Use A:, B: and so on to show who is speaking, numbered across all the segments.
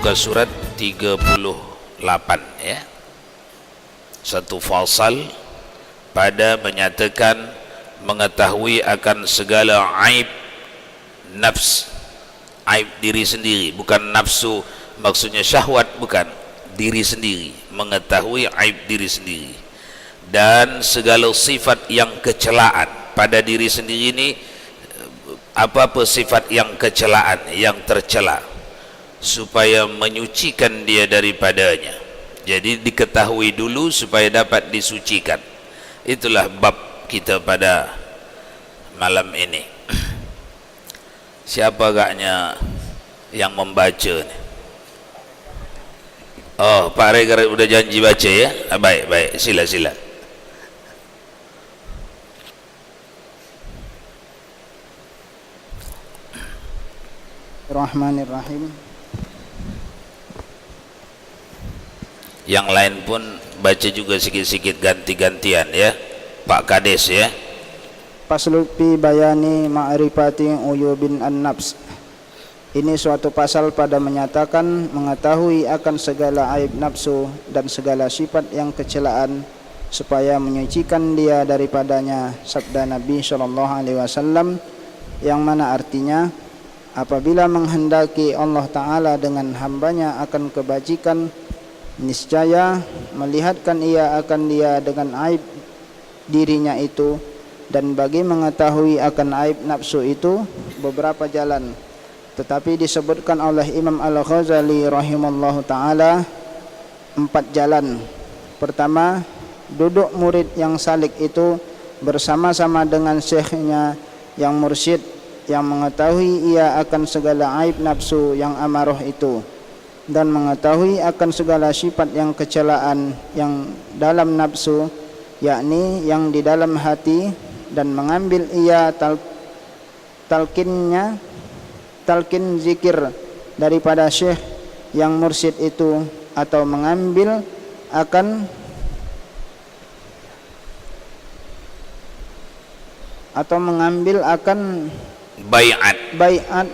A: muka surat 38 ya. Satu fasal pada menyatakan mengetahui akan segala aib nafs, aib diri sendiri, bukan nafsu maksudnya syahwat, bukan, diri sendiri, mengetahui aib diri sendiri, dan segala sifat yang kecelaan pada diri sendiri ini. Apa-apa sifat yang kecelaan, yang tercela, supaya menyucikan dia daripadanya. Jadi diketahui dulu supaya dapat disucikan. Itulah bab kita pada malam ini. Siapa agaknya yang membaca ni? Oh, Pak Regar udah janji baca ya? Baik, sila.
B: Bismillahirrahmanirrahim.
A: Yang lain pun baca juga sikit-sikit ganti-gantian ya, Pak Kades ya.
B: Faslul fi bayani ma'rifati uyubin an-nafs. Ini suatu pasal pada menyatakan mengetahui akan segala aib nafsu dan segala sifat yang kecelaan supaya menyucikan dia daripadanya. Sabda Nabi SAW yang mana artinya, apabila menghendaki Allah Ta'ala dengan hambanya akan kebajikan, niscaya melihatkan ia akan dia dengan aib dirinya itu, dan bagi mengetahui akan aib nafsu itu beberapa jalan, tetapi disebutkan oleh Imam Al-Ghazali rahimallahu ta'ala 4 jalan. Pertama, duduk murid yang salik itu bersama-sama dengan syekhnya yang mursyid yang mengetahui ia akan segala aib nafsu yang amarah itu, dan mengetahui akan segala sifat yang kecelaan yang dalam nafsu, yakni yang di dalam hati, dan mengambil ia talkin zikir daripada syekh yang mursyid itu, atau mengambil akan baiat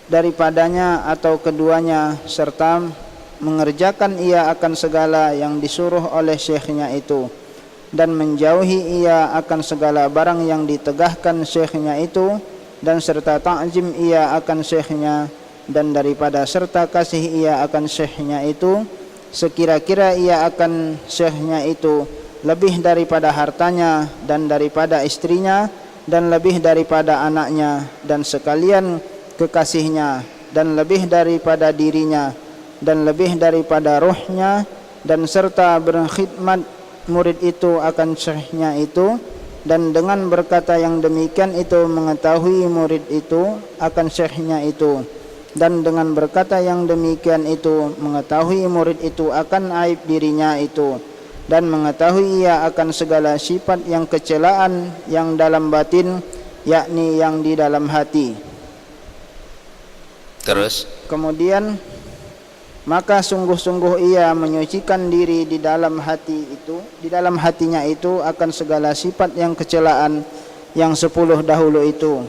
B: daripadanya atau keduanya, serta mengerjakan ia akan segala yang disuruh oleh syekhnya itu, dan menjauhi ia akan segala barang yang ditegahkan syekhnya itu, dan serta ta'zim ia akan syekhnya, dan daripada serta kasih ia akan syekhnya itu, sekira-kira ia akan syekhnya itu lebih daripada hartanya dan daripada istrinya dan lebih daripada anaknya dan sekalian kekasihnya, dan lebih daripada dirinya dan lebih daripada rohnya, dan serta berkhidmat murid itu akan syekhnya itu, dan dengan berkata yang demikian itu mengetahui murid itu akan syekhnya itu, dan dengan berkata yang demikian itu mengetahui murid itu akan aib dirinya itu, dan mengetahui ia akan segala sifat yang kecelaan yang dalam batin, yakni yang di dalam hati.
A: Terus
B: kemudian maka sungguh-sungguh ia menyucikan diri di dalam hati itu, di dalam hatinya itu akan segala sifat yang kecelaan yang 10 dahulu itu,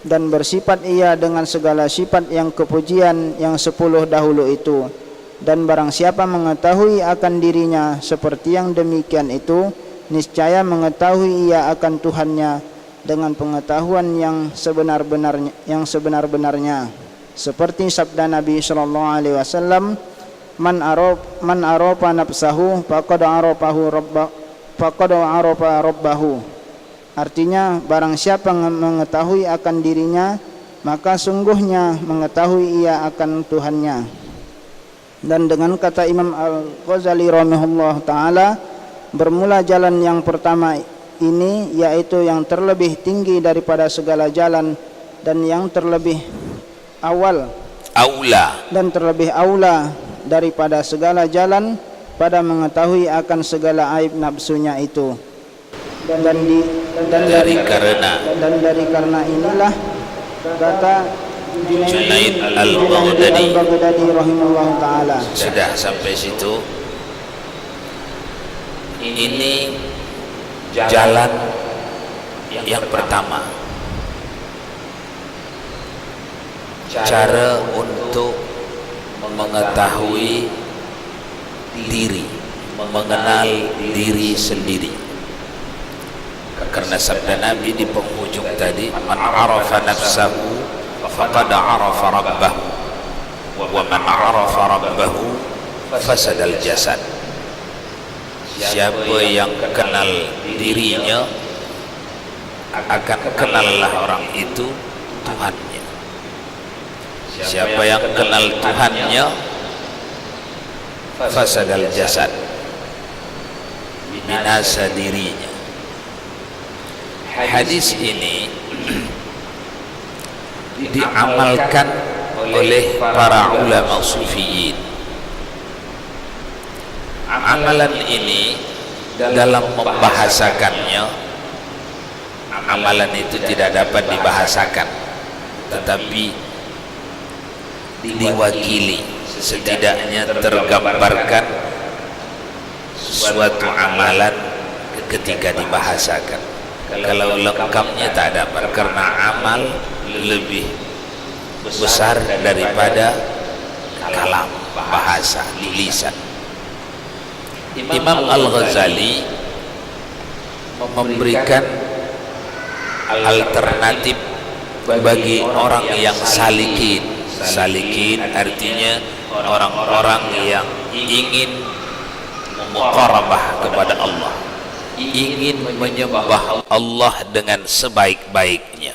B: dan bersifat ia dengan segala sifat yang kepujian yang 10 dahulu itu. Dan barang siapa mengetahui akan dirinya seperti yang demikian itu, niscaya mengetahui ia akan Tuhannya dengan pengetahuan yang sebenar-benarnya, seperti sabda Nabi SAW, man arafa nafsahu faqad arafa rabbahu. Artinya, barang siapa mengetahui akan dirinya, maka sungguhnya mengetahui ia akan Tuhannya. Dan dengan kata Imam Al-Ghazali rahimahullah ta'ala, bermula jalan yang pertama ini, yaitu yang terlebih tinggi daripada segala jalan, dan yang terlebih aula daripada segala jalan pada mengetahui akan segala aib nafsunya itu. Dan dari karena inilah kata Junaid al-Baghdadi rahimahullah ta'ala.
A: Sudah sampai situ. Ini jalan yang pertama, cara untuk mengetahui diri, mengenal diri sendiri. Karena sabda Nabi di penghujung tadi, man arafa nafsahu faqad arafa rabbahu wa man arafa rabbahu fasadal jasad. Siapa yang kenal dirinya akan kenallah orang itu Tuhannya. Siapa yang kenal Tuhannya fasadal jasad, binasa dirinya. Hadis ini diamalkan oleh para ulama sufiyin. Amalan ini dalam membahasakannya, amalan itu tidak dapat dibahasakan, tetapi diwakili, setidaknya tergambarkan suatu amalan ketika dibahasakan. Kalau lengkapnya tak dapat, karena amal lebih besar daripada kalam, bahasa, tulisan. Imam Al-Ghazali memberikan alternatif bagi orang yang salikin. Salikin artinya orang-orang yang ingin muqarabah kepada Allah, ingin menyembah Allah dengan sebaik-baiknya,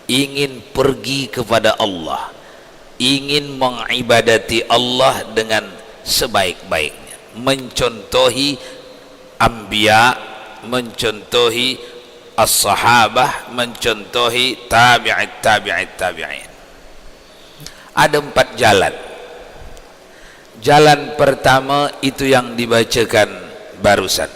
A: ingin pergi kepada Allah, ingin mengibadati Allah dengan sebaik-baiknya, mencontohi anbiya, mencontohi as-sahabah, mencontohi tabi'in. Ada 4 jalan. Jalan pertama itu yang dibacakan barusan.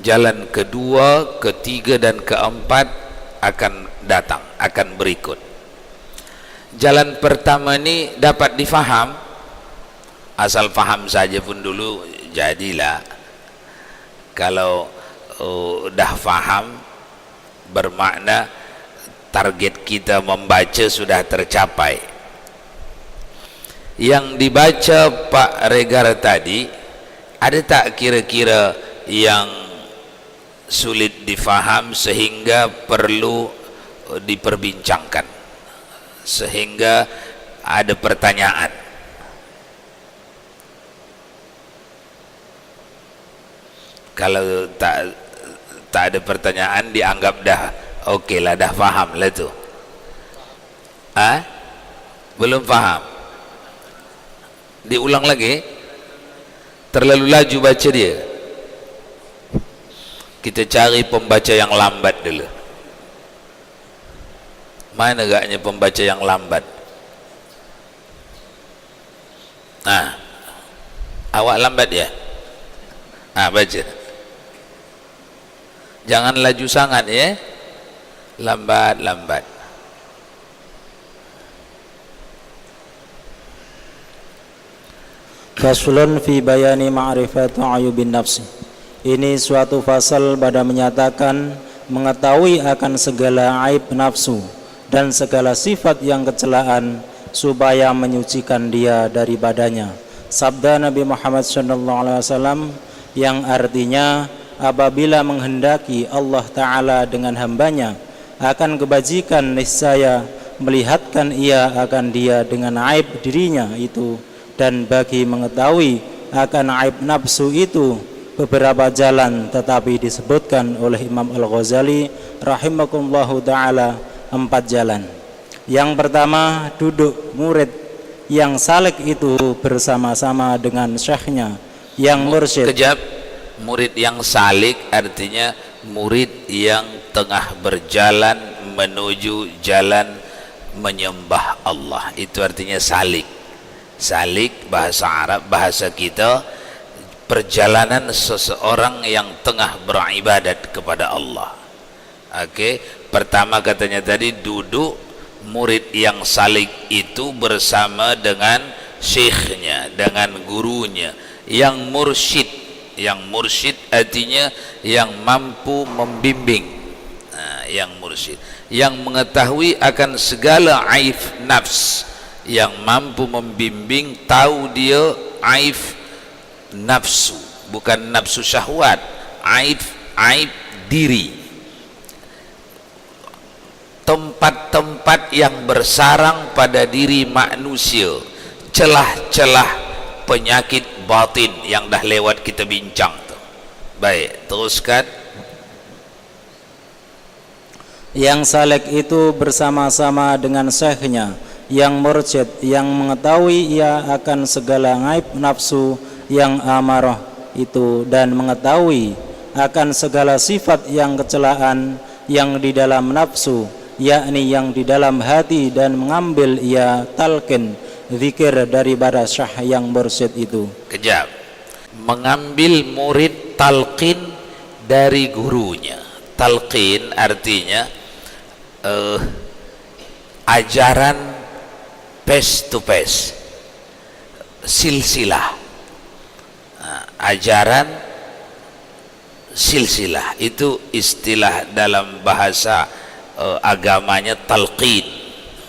A: Jalan kedua, ketiga dan keempat akan datang, akan berikut. Jalan pertama ini dapat difaham, asal faham saja pun dulu jadilah. Kalau dah faham, bermakna target kita membaca sudah tercapai. Yang dibaca Pak Regar tadi, ada tak kira-kira yang sulit difaham sehingga perlu diperbincangkan, sehingga ada pertanyaan? Kalau tak ada pertanyaan, dianggap dah okey lah, dah faham lah tu. Belum faham? Diulang lagi? Terlalu laju baca dia. Kita cari pembaca yang lambat dulu. Mana agaknya pembaca yang lambat? Awak lambat ya? Baca. Jangan laju sangat ya. Lambat.
C: Faslun fi bayani ma'rifati ayubin nafsi. Ini suatu fasal pada menyatakan mengetahui akan segala aib nafsu dan segala sifat yang kecelaan supaya menyucikan dia daripadanya. Sabda Nabi Muhammad SAW yang artinya, apabila menghendaki Allah Ta'ala dengan hambanya akan kebajikan, niscaya melihatkan ia akan dia dengan aib dirinya itu. Dan bagi mengetahui akan aib nafsu itu beberapa jalan, tetapi disebutkan oleh Imam Al-Ghazali rahimakumullahu ta'ala 4 jalan. Yang pertama, duduk murid yang salik itu bersama-sama dengan syekhnya yang mursyid.
A: Kejap, murid yang salik artinya murid yang tengah berjalan menuju jalan menyembah Allah. Itu artinya salik. Salik bahasa Arab, bahasa kita, perjalanan seseorang yang tengah beribadat kepada Allah. Okey, pertama katanya tadi duduk murid yang salik itu bersama dengan syekhnya, dengan gurunya yang mursyid. Yang mursyid artinya yang mampu membimbing. Yang mursyid yang mengetahui akan segala aib nafs, yang mampu membimbing, tahu dia aib nafsu, bukan nafsu syahwat, aib diri, tempat-tempat yang bersarang pada diri manusia, celah-celah penyakit batin yang dah lewat kita bincang tu. Baik, teruskan.
C: Yang salek itu bersama-sama dengan syekhnya yang mursyid, yang mengetahui ia akan segala ngaib nafsu yang amarah itu, dan mengetahui akan segala sifat yang kecelaan yang di dalam nafsu, yakni yang di dalam hati, dan mengambil ia talqin zikir daripada syekh yang mursyid itu.
A: Kejap. Mengambil murid talqin dari gurunya. Talqin artinya ajaran face to face, silsilah. Ajaran silsilah itu istilah dalam bahasa agamanya talqin.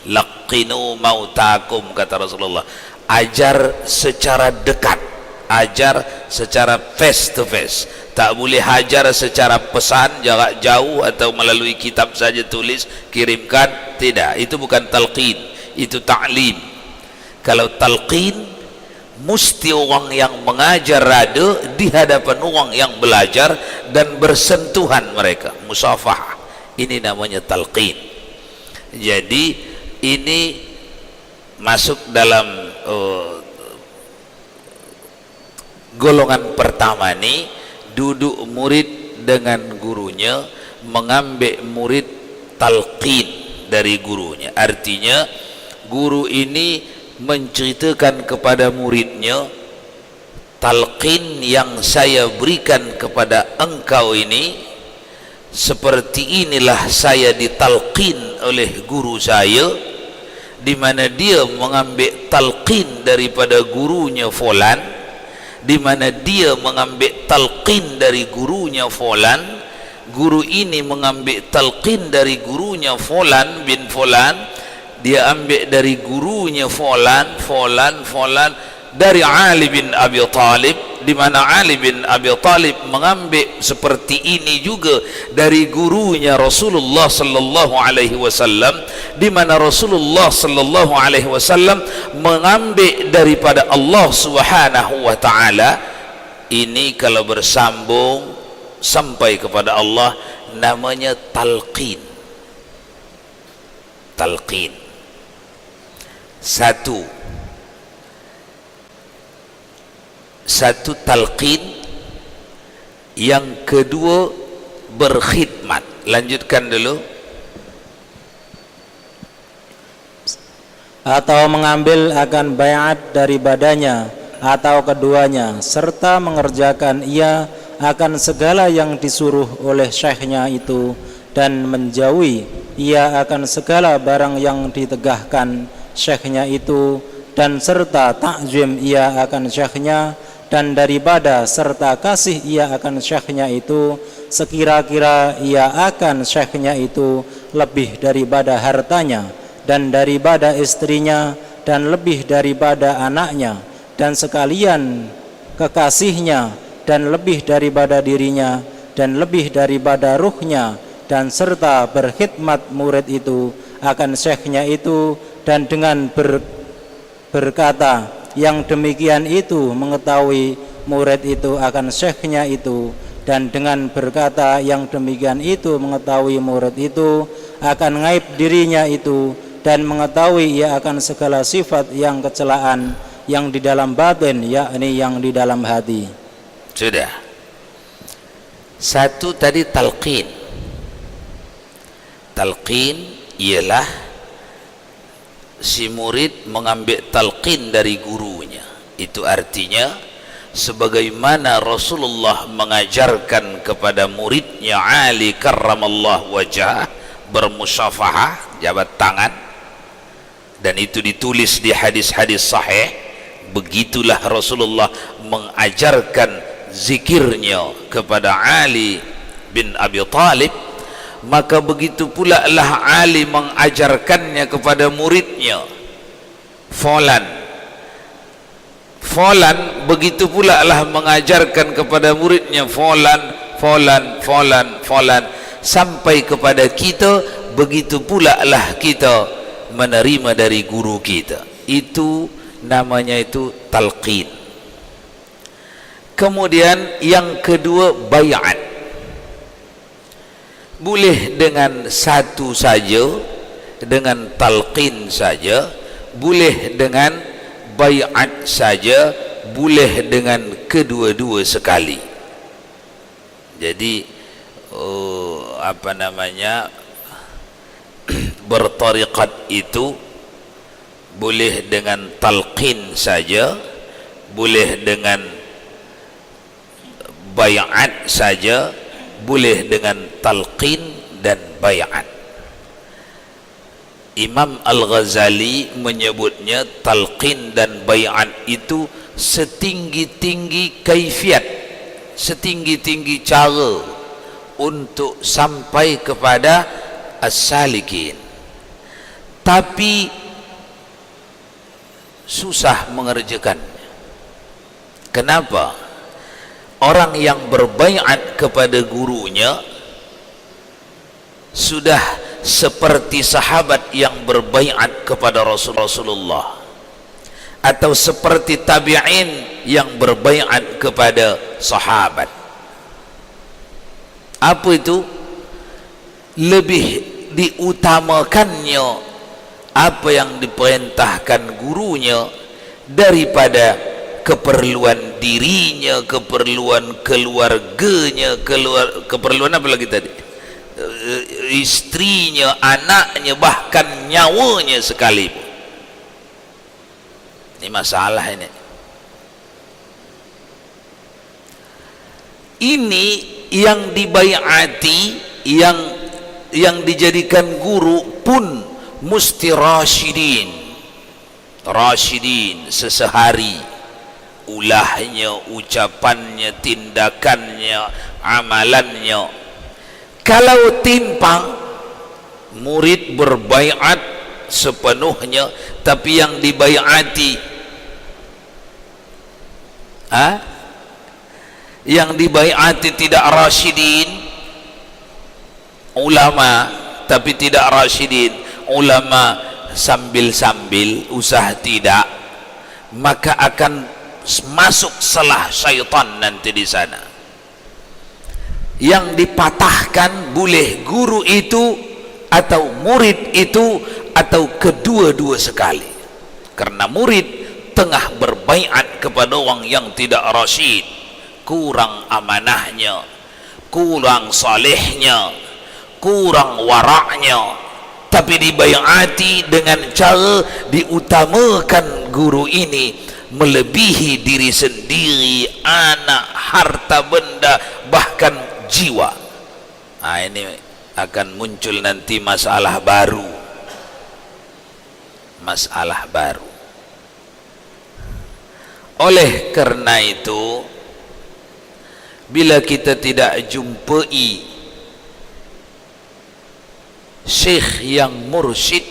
A: Laqinu mautakum, kata Rasulullah. Ajar secara dekat, ajar secara face to face. Tak boleh hajar secara pesan jarak jauh atau melalui kitab saja tulis kirimkan, tidak. Itu bukan talqin, itu ta'lim. Kalau talqin mesti orang yang mengajar ada di hadapan orang yang belajar dan bersentuhan mereka, musafahah. Ini namanya talqin. Jadi ini masuk dalam golongan pertama ni, duduk murid dengan gurunya, mengambil murid talqin dari gurunya. Artinya guru ini menceritakan kepada muridnya, talqin yang saya berikan kepada engkau ini, seperti inilah saya ditalqin oleh guru saya, di mana dia mengambil talqin daripada gurunya fulan, di mana dia mengambil talqin dari gurunya fulan, guru ini mengambil talqin dari gurunya fulan bin fulan, dia ambil dari gurunya fulan dari Ali bin Abi Talib, di mana Ali bin Abi Talib mengambil seperti ini juga dari gurunya Rasulullah sallallahu alaihi wasallam, di mana Rasulullah sallallahu alaihi wasallam mengambil daripada Allah Subhanahu wa taala. Ini kalau bersambung sampai kepada Allah namanya talqin. Talqin. Satu talqin, yang kedua berkhidmat. Lanjutkan dulu.
C: Atau mengambil akan bayat daripadanya atau keduanya, serta mengerjakan ia akan segala yang disuruh oleh syekhnya itu, dan menjauhi ia akan segala barang yang ditegahkan syekhnya itu, dan serta takzim ia akan syekhnya, dan daripada serta kasih ia akan syekhnya itu, sekira-kira ia akan syekhnya itu lebih daripada hartanya, dan daripada istrinya, dan lebih daripada anaknya, dan sekalian kekasihnya, dan lebih daripada dirinya, dan lebih daripada ruhnya, dan serta berkhidmat murid itu akan syekhnya itu, dan dengan berkata yang demikian itu mengetahui murid itu akan syekhnya itu, dan dengan berkata yang demikian itu mengetahui murid itu akan ngaib dirinya itu, dan mengetahui ia akan segala sifat yang kecelaan yang di dalam batin, yakni yang di dalam hati.
A: Sudah. Satu tadi talqin. Talqin ialah si murid mengambil talqin dari gurunya. Itu artinya sebagaimana Rasulullah mengajarkan kepada muridnya Ali karramallahu wajhah bermusyafahah, jabat tangan, dan itu ditulis di hadis-hadis sahih. Begitulah Rasulullah mengajarkan zikirnya kepada Ali bin Abi Talib, maka begitu pula lah Ali mengajarkannya kepada muridnya. Fulan begitu pula lah mengajarkan kepada muridnya fulan sampai kepada kita, begitu pula lah kita menerima dari guru kita. Itu namanya itu talqin. Kemudian yang kedua bai'at. Boleh dengan satu saja, dengan talqin saja, boleh dengan bai'at saja, boleh dengan kedua-dua sekali. Jadi bertariqat itu boleh dengan talqin saja, boleh dengan bai'at saja, boleh dengan talqin dan bai'at. Imam Al-Ghazali menyebutnya talqin dan bai'at itu setinggi-tinggi kaifiat, setinggi-tinggi cara untuk sampai kepada as-salikin, tapi susah mengerjakannya. Kenapa? Orang yang berbaiat kepada gurunya sudah seperti sahabat yang berbaiat kepada Rasulullah, atau seperti tabi'in yang berbaiat kepada sahabat. Apa itu? Lebih diutamakannya apa yang diperintahkan gurunya daripada keperluan dirinya, keperluan keluarganya, keperluan apa lagi tadi? Istrinya, anaknya, bahkan nyawanya sekalipun. Ini masalah ini. Ini yang dibaiati, yang dijadikan guru pun musti rasyidin sesehari, ulahnya, ucapannya, tindakannya, amalannya. Kalau timpang, murid berbaiat sepenuhnya tapi yang dibaiati yang dibaiati tidak rasyidin, ulama tapi tidak rasyidin, ulama sambil-sambil usah tidak, maka akan masuk salah syaitan nanti di sana. Yang dipatahkan boleh guru itu atau murid itu atau kedua-dua sekali, karena murid tengah berbaiat kepada orang yang tidak rasyid, kurang amanahnya, kurang salehnya, kurang waraknya, tapi dibaiati dengan cara diutamakan guru ini melebihi diri sendiri, anak, harta benda, bahkan jiwa. Ini akan muncul nanti masalah baru, masalah baru. Oleh karena itu, bila kita tidak jumpai syekh yang mursyid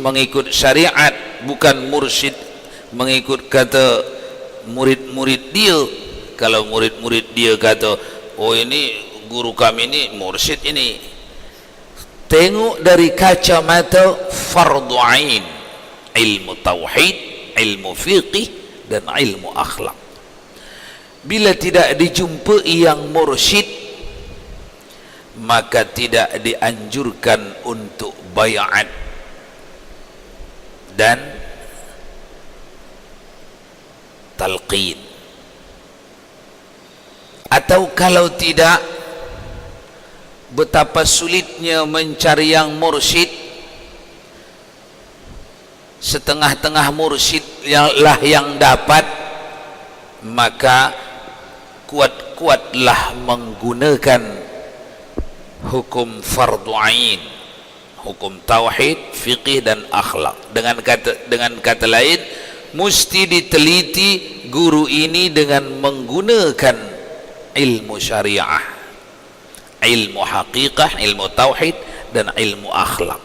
A: mengikut syariat, bukan mursyid mengikut kata murid-murid dia. Kalau murid-murid dia kata, oh ini guru kami ini mursyid ini, tengok dari kacamata fardu ain, ilmu tauhid, ilmu fiqih dan ilmu akhlak. Bila tidak dijumpai yang mursyid, maka tidak dianjurkan untuk baiat dan talqin. Atau kalau tidak, betapa sulitnya mencari yang mursyid, setengah-tengah mursyid yang dapat, maka kuat-kuatlah menggunakan hukum fardu ain, hukum tauhid, fiqih dan akhlak. Dengan kata lain, mesti diteliti guru ini dengan menggunakan ilmu syariah, ilmu haqiqah, ilmu tauhid dan ilmu akhlak.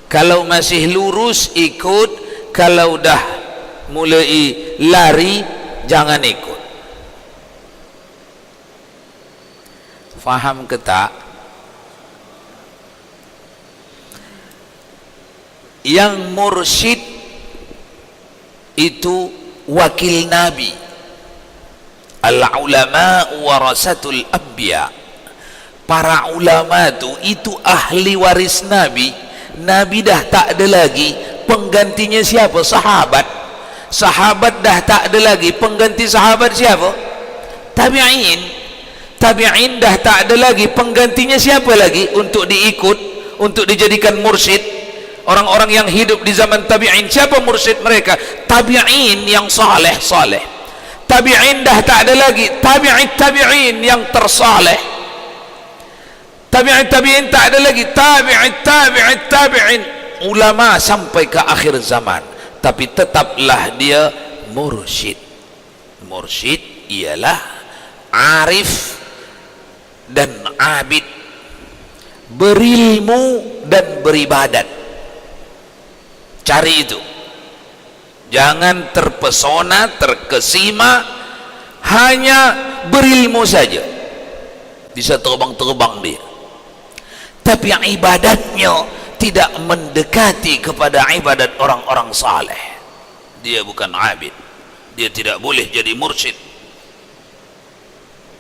A: Kalau masih lurus ikut, kalau dah mulai lari jangan ikut. Faham ke tak? Yang mursyid itu wakil Nabi. Al-ulama warasatul anbiya. Para ulama itu ahli waris Nabi. Nabi dah tak ada lagi, penggantinya siapa? Sahabat. Sahabat dah tak ada lagi, pengganti sahabat siapa? Tabi'in. Tabi'in dah tak ada lagi, penggantinya siapa lagi untuk diikut, untuk dijadikan mursyid? Orang-orang yang hidup di zaman tabi'in, siapa mursyid mereka? Tabi'in yang saleh. Tabi'in dah tak ada lagi, tabi'in yang tersaleh. Tabi'in tak ada lagi, tabi'in ulama sampai ke akhir zaman, tapi tetaplah dia mursyid. Mursyid ialah arif dan abid, berilmu dan beribadat. Cari itu, jangan terpesona, terkesima hanya berilmu saja, bisa terbang-terbang dia, tapi yang ibadatnya tidak mendekati kepada ibadat orang-orang saleh. Dia bukan abid, dia tidak boleh jadi mursyid.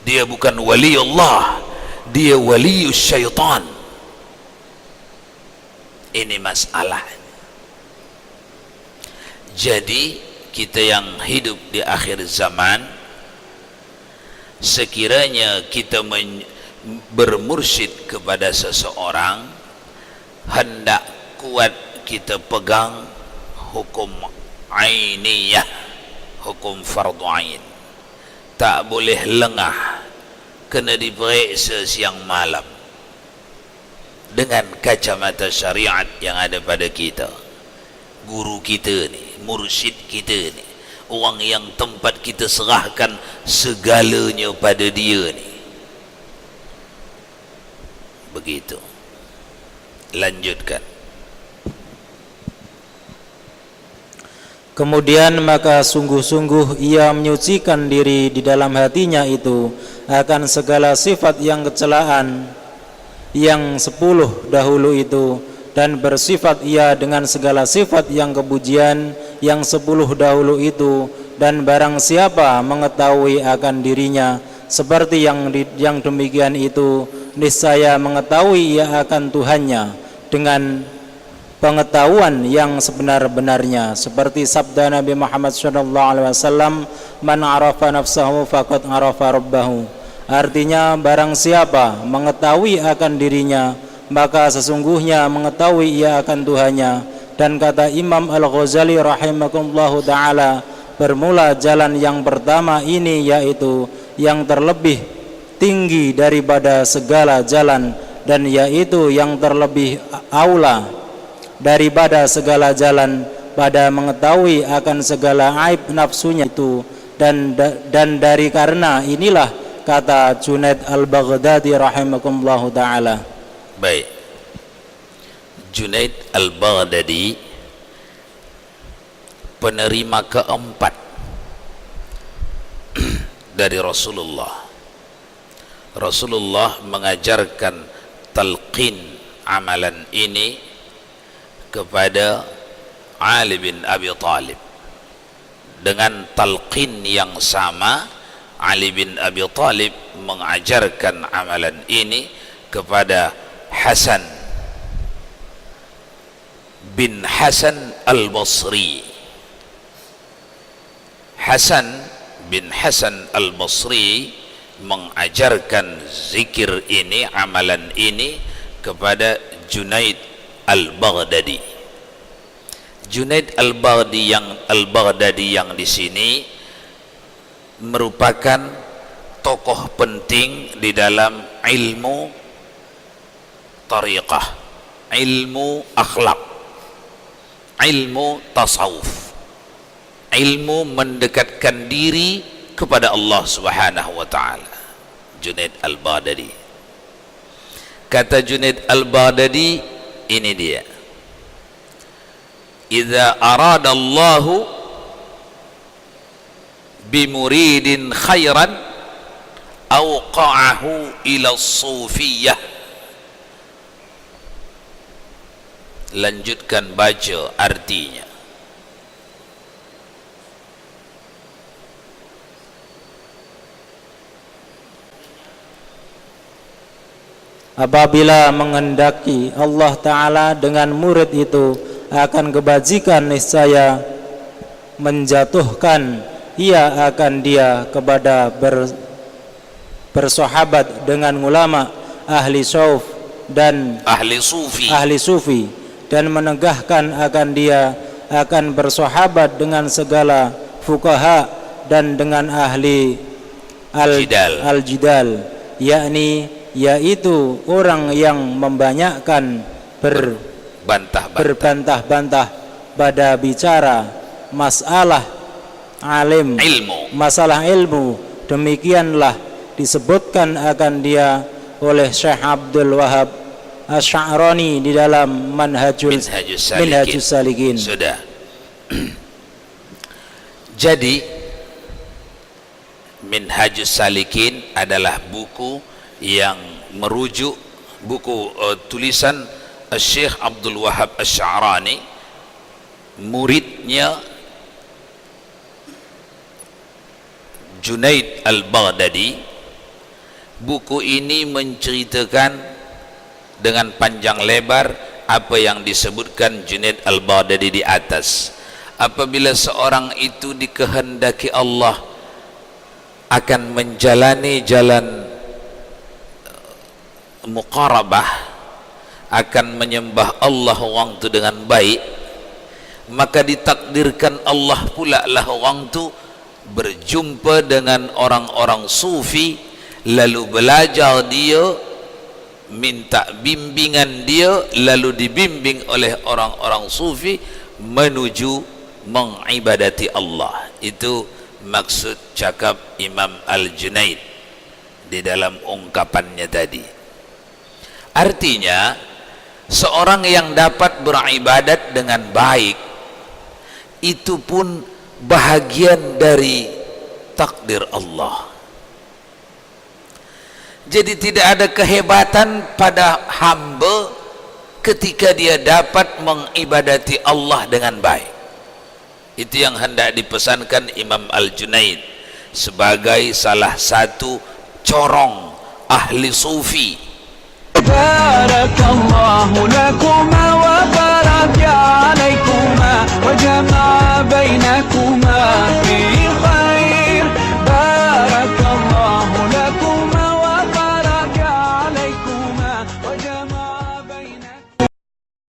A: Dia bukan wali Allah, dia wali syaitan. Ini masalah. Jadi kita yang hidup di akhir zaman, sekiranya kita bermursyid kepada seseorang, hendak kuat kita pegang hukum ainiyah, hukum fardu ain. Tak boleh lengah, kena diperiksa siang malam dengan kacamata syariat yang ada pada kita. Guru kita ni, mursyid kita ni, orang yang tempat kita serahkan segalanya pada dia ni. Begitu. Lanjutkan.
C: Kemudian maka sungguh-sungguh ia menyucikan diri di dalam hatinya itu akan segala sifat yang kecelaan yang 10 dahulu itu, dan bersifat ia dengan segala sifat yang kepujian yang 10 dahulu itu. Dan barang siapa mengetahui akan dirinya seperti yang demikian itu, niscaya mengetahui ia akan Tuhannya dengan pengetahuan yang sebenar-benarnya, seperti sabda Nabi Muhammad SAW, man arafa nafsahu faqad arafa rabbahu. Artinya barang siapa mengetahui akan dirinya, maka sesungguhnya mengetahui ia akan Tuhannya. Dan kata Imam Al-Ghazali rahimakumullahu ta'ala, bermula jalan yang pertama ini yaitu yang terlebih tinggi daripada segala jalan, dan yaitu yang terlebih aula daripada segala jalan pada mengetahui akan segala aib nafsunya itu. Dan dari karena inilah, kata Junaid Al-Baghdadi rahimakumullahu ta'ala.
A: Baik, Junaid Al-Baghdadi penerima keempat dari Rasulullah. Rasulullah mengajarkan talqin amalan ini kepada Ali bin Abi Thalib. Dengan talqin yang sama, Ali bin Abi Thalib mengajarkan amalan ini kepada Hasan bin Hasan Al-Basri. Hasan bin Hasan Al-Basri mengajarkan zikir ini, amalan ini kepada Junaid Al-Baghdadi. Junaid Al-Baghdadi yang di sini merupakan tokoh penting di dalam ilmu tariqah, ilmu akhlak, ilmu tasawuf, ilmu mendekatkan diri kepada Allah Subhanahu wa ta'ala. Junaid Al-Baghdadi. Kata Junaid Al-Baghdadi, ini dia. idza aradallahu bimuridin khairan awqa'ahu ila sufiyah. Lanjutkan baca artinya.
C: Apabila menghendaki Allah Ta'ala dengan murid itu akan kebajikan, niscaya menjatuhkan ia akan dia kepada bersahabat dengan ulama ahli sauf dan
A: ahli
C: sufi, dan menegahkan akan dia akan bersahabat dengan segala fuqaha dan dengan ahli al-jidal, yakni yaitu orang yang membanyakkan berbantah-bantah pada bicara masalah masalah ilmu. Demikianlah disebutkan akan dia oleh Syekh Abdul Wahab Asy-Sya'rani di dalam Minhajus Salikin.
A: Sudah. Jadi Minhajus Salikin adalah buku yang merujuk buku tulisan Syekh Abdul Wahab Asy-Sya'rani, muridnya Junaid Al-Baghdadi. Buku ini menceritakan dengan panjang lebar apa yang disebutkan Junaid Al-Baghdadi di atas. Apabila seorang itu dikehendaki Allah akan menjalani jalan muqarabah, akan menyembah Allah orang itu dengan baik, maka ditakdirkan Allah pula lah orang itu berjumpa dengan orang-orang sufi, lalu belajar dia, minta bimbingan dia, lalu dibimbing oleh orang-orang sufi menuju mengibadati Allah. Itu maksud cakap Imam Al-Junaid di dalam ungkapannya tadi. Artinya seorang yang dapat beribadat dengan baik itu pun bahagian dari takdir Allah. Jadi tidak ada kehebatan pada hamba ketika dia dapat mengibadati Allah dengan baik. Itu yang hendak dipesankan Imam Al-Junaid sebagai salah satu corong ahli sufi. Barakallahu lakum wa barak ya